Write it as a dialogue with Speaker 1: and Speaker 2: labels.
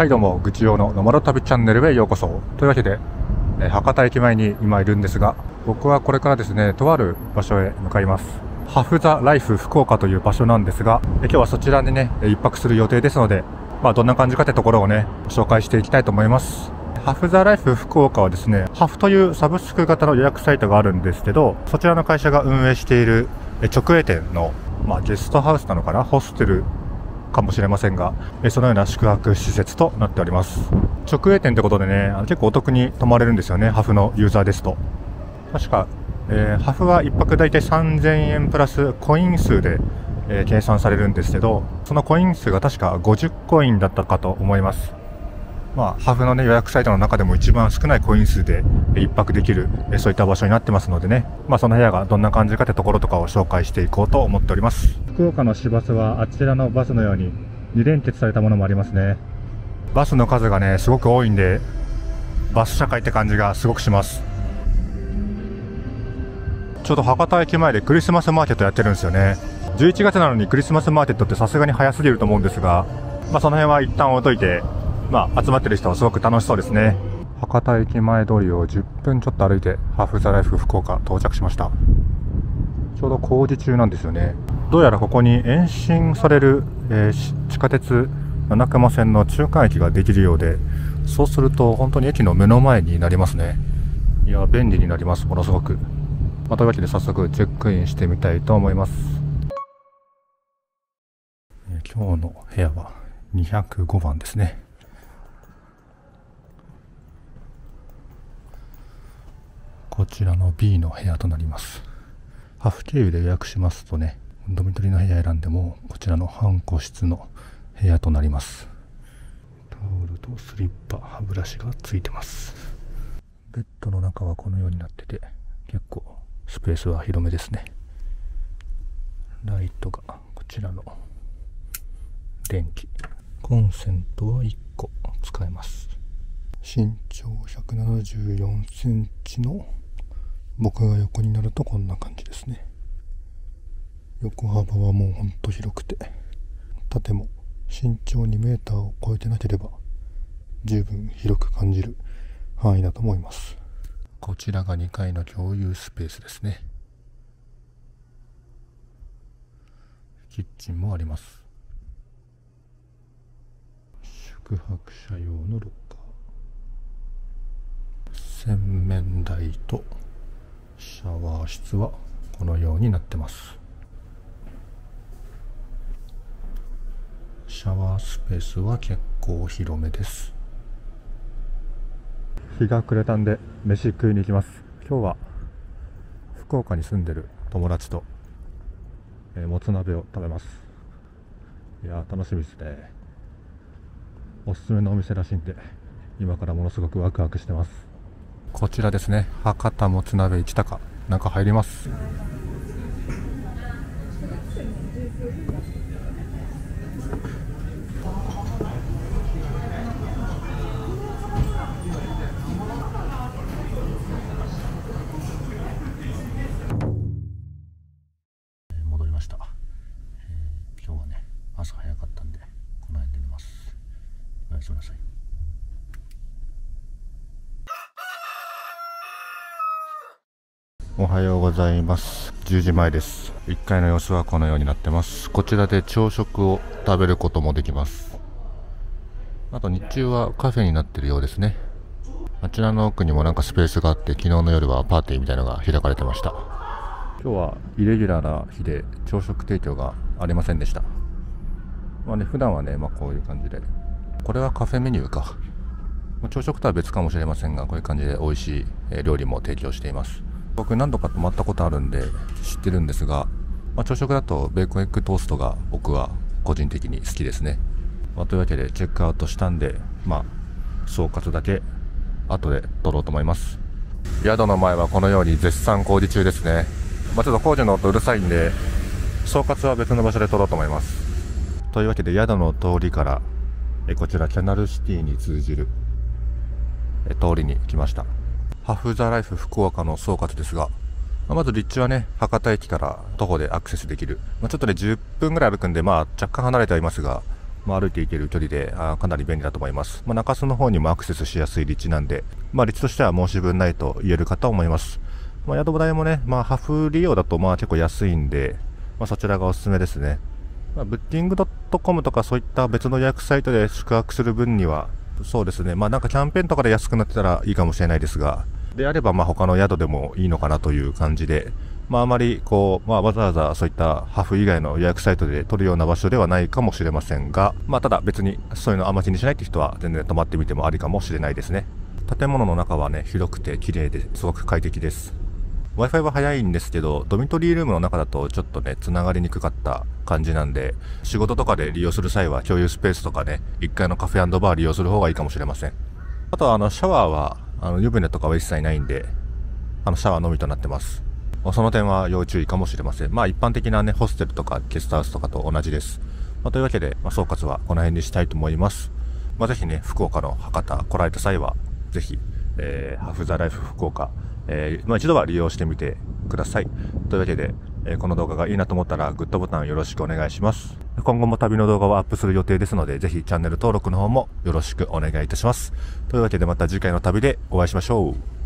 Speaker 1: はいどうも、愚痴用の野丸旅チャンネルへようこそ。というわけで、博多駅前に今いるんですが、僕はこれからですね、とある場所へ向かいます。ハフザライフ福岡という場所なんですが、今日はそちらにね、一泊する予定ですので、どんな感じかってところをね、紹介していきたいと思います。ハフザライフ福岡はですね、ハフというサブスク型の予約サイトがあるんですけど、そちらの会社が運営している直営店の、ゲストハウスなのかな、ホステルかもしれませんが、そのような宿泊施設となっております。直営店ってことでね、結構お得に泊まれるんですよね、ハフのユーザーですと。確か、ハフは1泊だいたい3000円プラスコイン数で、計算されるんですけど、そのコイン数が確か50コインだったかと思います。ハフのね、予約サイトの中でも一番少ないコイン数で1泊できる、そういった場所になってますのでね、その部屋がどんな感じかってところとかを紹介していこうと思っております。福岡の市バスはあちらのバスのように2連結されたものもありますね。バスの数がね、すごく多いんで、バス社会って感じがすごくします。ちょうど博多駅前でクリスマスマーケットやってるんですよね。11月なのにクリスマスマーケットってさすがに早すぎると思うんですが、その辺は一旦置いといて、集まってる人はすごく楽しそうですね。博多駅前通りを10分ちょっと歩いてハフザライフ福岡到着しました。ちょうど工事中なんですよね。どうやらここに延伸される、地下鉄七熊線の中間駅ができるようで、そうすると本当に駅の目の前になりますね。いや、便利になります、ものすごく。というわけで早速チェックインしてみたいと思います。今日の部屋は205番ですね。こちらの B の部屋となります。ハフ経由で予約しますとね、ドミトリの部屋選んでもこちらの半個室の部屋となります。タオルとスリッパ、歯ブラシがついてます。ベッドの中はこのようになってて、結構スペースは広めですね。ライトがこちらの電気、コンセントは1個使えます。身長174センチの僕が横になるとこんな感じですね。横幅はもうほんと広くて、縦も身長2メーターを超えてなければ十分広く感じる範囲だと思います。こちらが2階の共有スペースですね。キッチンもあります。宿泊者用のロッカー、洗面台とシャワー室はこのようになってます。シャワースペースは結構広めです。日が暮れたんで飯食いに行きます。今日は福岡に住んでる友達と、もつ鍋を食べます。いやー、楽しみですね。おすすめのお店らしいんで今からものすごくワクワクしてます。こちらですね、博多もつ鍋一高、中入ります。戻りました。今日はね、朝早かったんでこの辺で寝ます。おやすみなさい。おはようございます。10時前です。1階の様子はこのようになってます。こちらで朝食を食べることもできます。あと日中はカフェになってるようですね。あちらの奥にもなんかスペースがあって、昨日の夜はパーティーみたいなのが開かれてました。今日はイレギュラーな日で朝食提供がありませんでした。普段はね、こういう感じで、これはカフェメニューか。朝食とは別かもしれませんが、こういう感じで美味しい料理も提供しています。僕何度か泊まったことあるんで知ってるんですが、朝食だとベーコンエッグトーストが僕は個人的に好きですね。というわけでチェックアウトしたんで、総括だけ後で撮ろうと思います。宿の前はこのように絶賛工事中ですね。ちょっと工事の音うるさいんで、総括は別の場所で撮ろうと思います。というわけで宿の通りからこちらキャナルシティに通じる通りに来ました。ハフザライフ福岡の総括ですが、まず立地はね、博多駅から徒歩でアクセスできる、ちょっとね10分ぐらい歩くんで、若干離れてはいますが、歩いて行ける距離でかなり便利だと思います。中洲の方にもアクセスしやすい立地なんで、立地としては申し分ないと言えるかと思います。宿代もね、ハフ利用だと結構安いんで、そちらがおすすめですね。ブッキングドットコムとかそういった別の予約サイトで宿泊する分には、そうですね、なんかキャンペーンとかで安くなってたらいいかもしれないですが、であれば他の宿でもいいのかなという感じで、あまりわざわざそういったハフ以外の予約サイトで取るような場所ではないかもしれませんが、ただ別にそういうのあんま気にしないって人は全然泊まってみてもありかもしれないですね。建物の中はね、広くて綺麗ですごく快適です。Wi-Fi は早いんですけど、ドミトリールームの中だとちょっとね、繋がりにくかった感じなんで、仕事とかで利用する際は共有スペースとかね、1階のカフェ&バー利用する方がいいかもしれません。あとはシャワーは、湯船とかは一切ないんで、シャワーのみとなってます。その点は要注意かもしれません。一般的なね、ホステルとかゲストハウスとかと同じです。というわけで、総括はこの辺にしたいと思います。ぜひね、福岡の博多来られた際は、ぜひ、ハフザライフ福岡、一度は利用してみてください。というわけで、この動画がいいなと思ったらグッドボタンよろしくお願いします。今後も旅の動画をアップする予定ですので、ぜひチャンネル登録の方もよろしくお願いいたします。というわけでまた次回の旅でお会いしましょう。